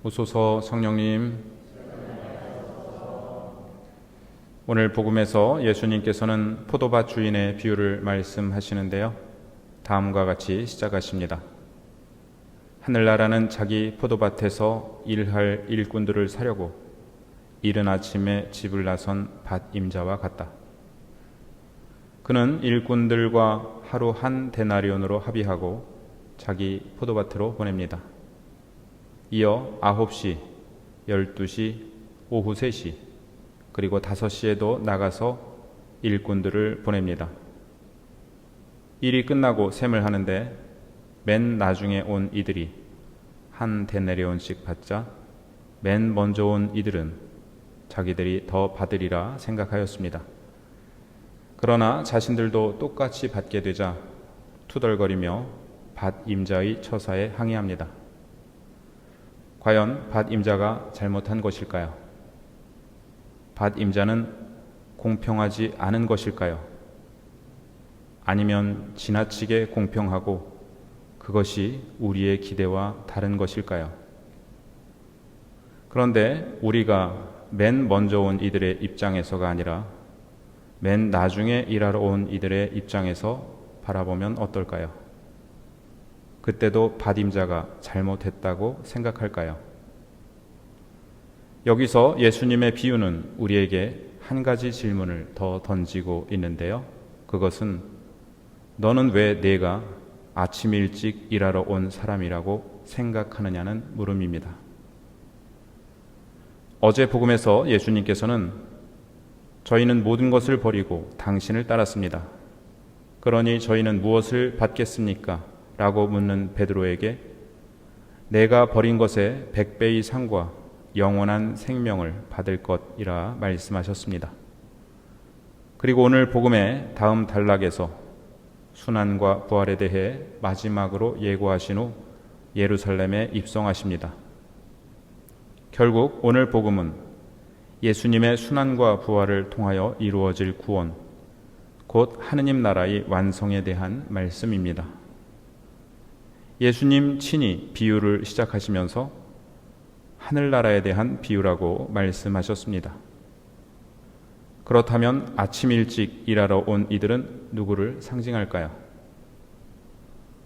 오소서. 성령님, 오늘 복음에서 예수님께서는 포도밭 주인의 비유를 말씀하시는데요, 다음과 같이 시작하십니다. 하늘나라는 자기 포도밭에서 일할 일꾼들을 사려고 이른 아침에 집을 나선 밭 임자와 같다. 그는 일꾼들과 하루 한 데나리온으로 합의하고 자기 포도밭으로 보냅니다. 이어 9시, 12시, 오후 3시, 그리고 5시에도 나가서 일꾼들을 보냅니다. 일이 끝나고 셈을 하는데 맨 나중에 온 이들이 한 데나리온씩 받자 맨 먼저 온 이들은 자기들이 더 받으리라 생각하였습니다. 그러나 자신들도 똑같이 받게 되자 투덜거리며 밭 임자의 처사에 항의합니다. 과연 밭 임자가 잘못한 것일까요? 밭 임자는 공평하지 않은 것일까요? 아니면 지나치게 공평하고 그것이 우리의 기대와 다른 것일까요? 그런데 우리가 맨 먼저 온 이들의 입장에서가 아니라 맨 나중에 일하러 온 이들의 입장에서 바라보면 어떨까요? 그때도 밭 임자가 잘못했다고 생각할까요? 여기서 예수님의 비유는 우리에게 한 가지 질문을 더 던지고 있는데요, 그것은 너는 왜 내가 아침 일찍 일하러 온 사람이라고 생각하느냐는 물음입니다. 어제 복음에서 예수님께서는 저희는 모든 것을 버리고 당신을 따랐습니다. 그러니 저희는 무엇을 받겠습니까? 라고 묻는 베드로에게 내가 버린 것의 100배의 상과 영원한 생명을 받을 것이라 말씀하셨습니다. 그리고 오늘 복음의 다음 단락에서 순환과 부활에 대해 마지막으로 예고하신 후 예루살렘에 입성하십니다. 결국 오늘 복음은 예수님의 순환과 부활을 통하여 이루어질 구원, 곧 하느님 나라의 완성에 대한 말씀입니다. 예수님 친히 비유를 시작하시면서 하늘나라에 대한 비유라고 말씀하셨습니다. 그렇다면 아침 일찍 일하러 온 이들은 누구를 상징할까요?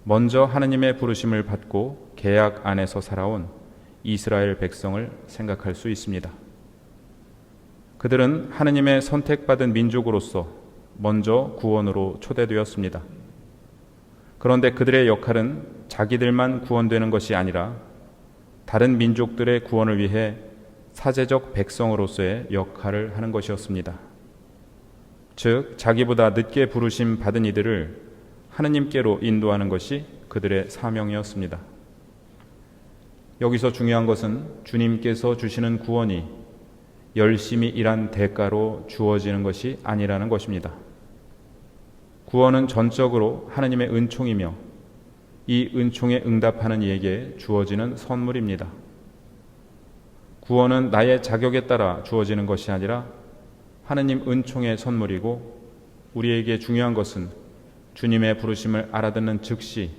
먼저 하느님의 부르심을 받고 계약 안에서 살아온 이스라엘 백성을 생각할 수 있습니다. 그들은 하느님의 선택받은 민족으로서 먼저 구원으로 초대되었습니다. 그런데 그들의 역할은 자기들만 구원되는 것이 아니라 다른 민족들의 구원을 위해 사제적 백성으로서의 역할을 하는 것이었습니다. 즉, 자기보다 늦게 부르심 받은 이들을 하느님께로 인도하는 것이 그들의 사명이었습니다. 여기서 중요한 것은 주님께서 주시는 구원이 열심히 일한 대가로 주어지는 것이 아니라는 것입니다. 구원은 전적으로 하느님의 은총이며 이 은총에 응답하는 이에게 주어지는 선물입니다. 구원은 나의 자격에 따라 주어지는 것이 아니라 하느님 은총의 선물이고, 우리에게 중요한 것은 주님의 부르심을 알아듣는 즉시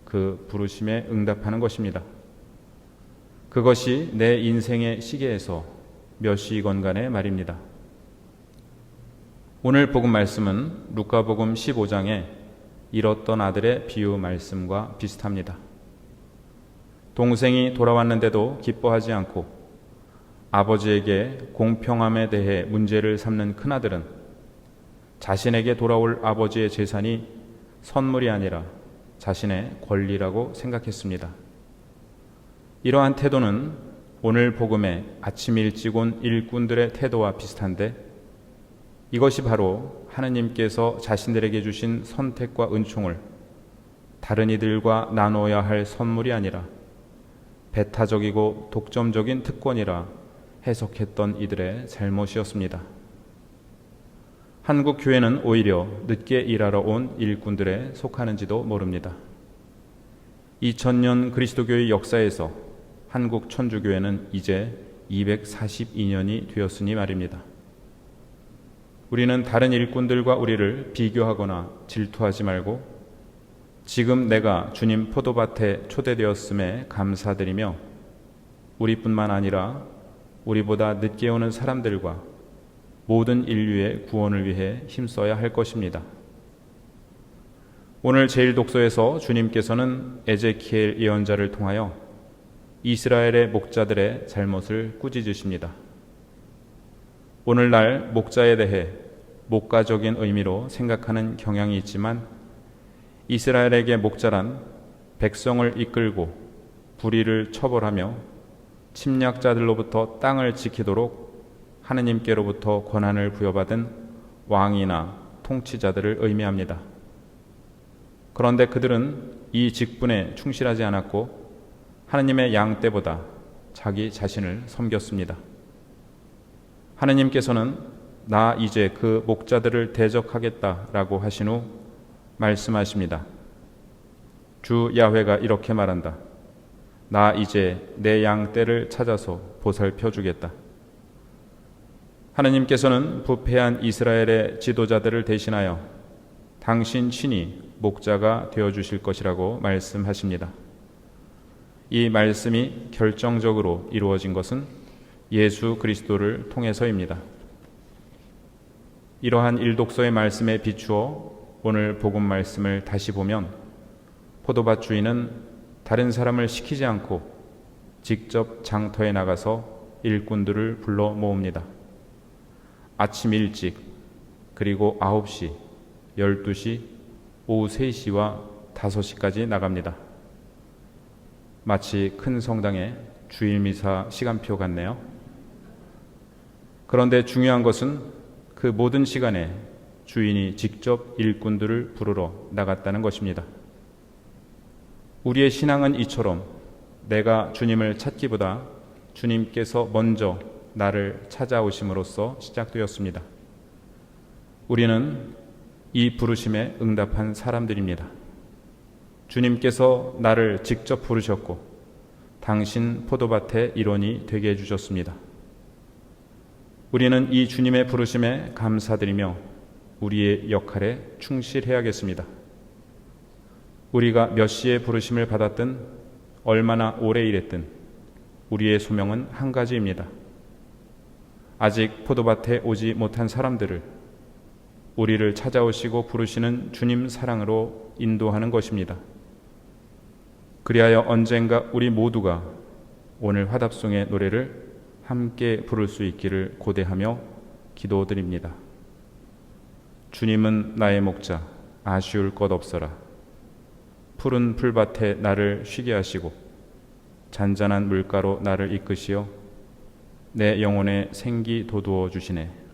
그 부르심에 응답하는 것입니다. 그것이 내 인생의 시계에서 몇 시건 간의 말입니다. 오늘 복음 말씀은 루카복음 15장에 잃었던 아들의 비유 말씀과 비슷합니다. 동생이 돌아왔는데도 기뻐하지 않고 아버지에게 공평함에 대해 문제를 삼는 큰아들은 자신에게 돌아올 아버지의 재산이 선물이 아니라 자신의 권리라고 생각했습니다. 이러한 태도는 오늘 복음의 아침 일찍 온 일꾼들의 태도와 비슷한데, 이것이 바로 하느님께서 자신들에게 주신 선택과 은총을 다른 이들과 나눠야 할 선물이 아니라 배타적이고 독점적인 특권이라 해석했던 이들의 잘못이었습니다. 한국 교회는 오히려 늦게 일하러 온 일꾼들에 속하는지도 모릅니다. 2000년 그리스도교의 역사에서 한국 천주교회는 이제 242년이 되었으니 말입니다. 우리는 다른 일꾼들과 우리를 비교하거나 질투하지 말고 지금 내가 주님 포도밭에 초대되었음에 감사드리며 우리뿐만 아니라 우리보다 늦게 오는 사람들과 모든 인류의 구원을 위해 힘써야 할 것입니다. 오늘 제1독서에서 주님께서는 에제키엘 예언자를 통하여 이스라엘의 목자들의 잘못을 꾸짖으십니다. 오늘날 목자에 대해 목가적인 의미로 생각하는 경향이 있지만 이스라엘에게 목자란 백성을 이끌고 불의를 처벌하며 침략자들로부터 땅을 지키도록 하느님께로부터 권한을 부여받은 왕이나 통치자들을 의미합니다. 그런데 그들은 이 직분에 충실하지 않았고 하느님의 양떼보다 자기 자신을 섬겼습니다. 하느님께서는 나 이제 그 목자들을 대적하겠다라고 하신 후 말씀하십니다. 주 야훼가 이렇게 말한다. 나 이제 내 양떼를 찾아서 보살펴 주겠다. 하느님께서는 부패한 이스라엘의 지도자들을 대신하여 당신 친히 목자가 되어주실 것이라고 말씀하십니다. 이 말씀이 결정적으로 이루어진 것은 예수 그리스도를 통해서입니다. 이러한 일독서의 말씀에 비추어 오늘 복음 말씀을 다시 보면 포도밭 주인은 다른 사람을 시키지 않고 직접 장터에 나가서 일꾼들을 불러 모읍니다. 아침 일찍, 그리고 9시, 12시, 오후 3시와 5시까지 나갑니다. 마치 큰 성당의 주일미사 시간표 같네요. 그런데 중요한 것은 그 모든 시간에 주인이 직접 일꾼들을 부르러 나갔다는 것입니다. 우리의 신앙은 이처럼 내가 주님을 찾기보다 주님께서 먼저 나를 찾아오심으로써 시작되었습니다. 우리는 이 부르심에 응답한 사람들입니다. 주님께서 나를 직접 부르셨고 당신 포도밭의 일원이 되게 해주셨습니다. 우리는 이 주님의 부르심에 감사드리며 우리의 역할에 충실해야겠습니다. 우리가 몇 시에 부르심을 받았든 얼마나 오래 일했든 우리의 소명은 한 가지입니다. 아직 포도밭에 오지 못한 사람들을 우리를 찾아오시고 부르시는 주님 사랑으로 인도하는 것입니다. 그리하여 언젠가 우리 모두가 오늘 화답송의 노래를 함께 부를 수 있기를 고대하며 기도드립니다. 주님은 나의 목자, 아쉬울 것 없어라. 푸른 풀밭에 나를 쉬게 하시고 잔잔한 물가로 나를 이끄시어 내 영혼에 생기 돋우어 주시네.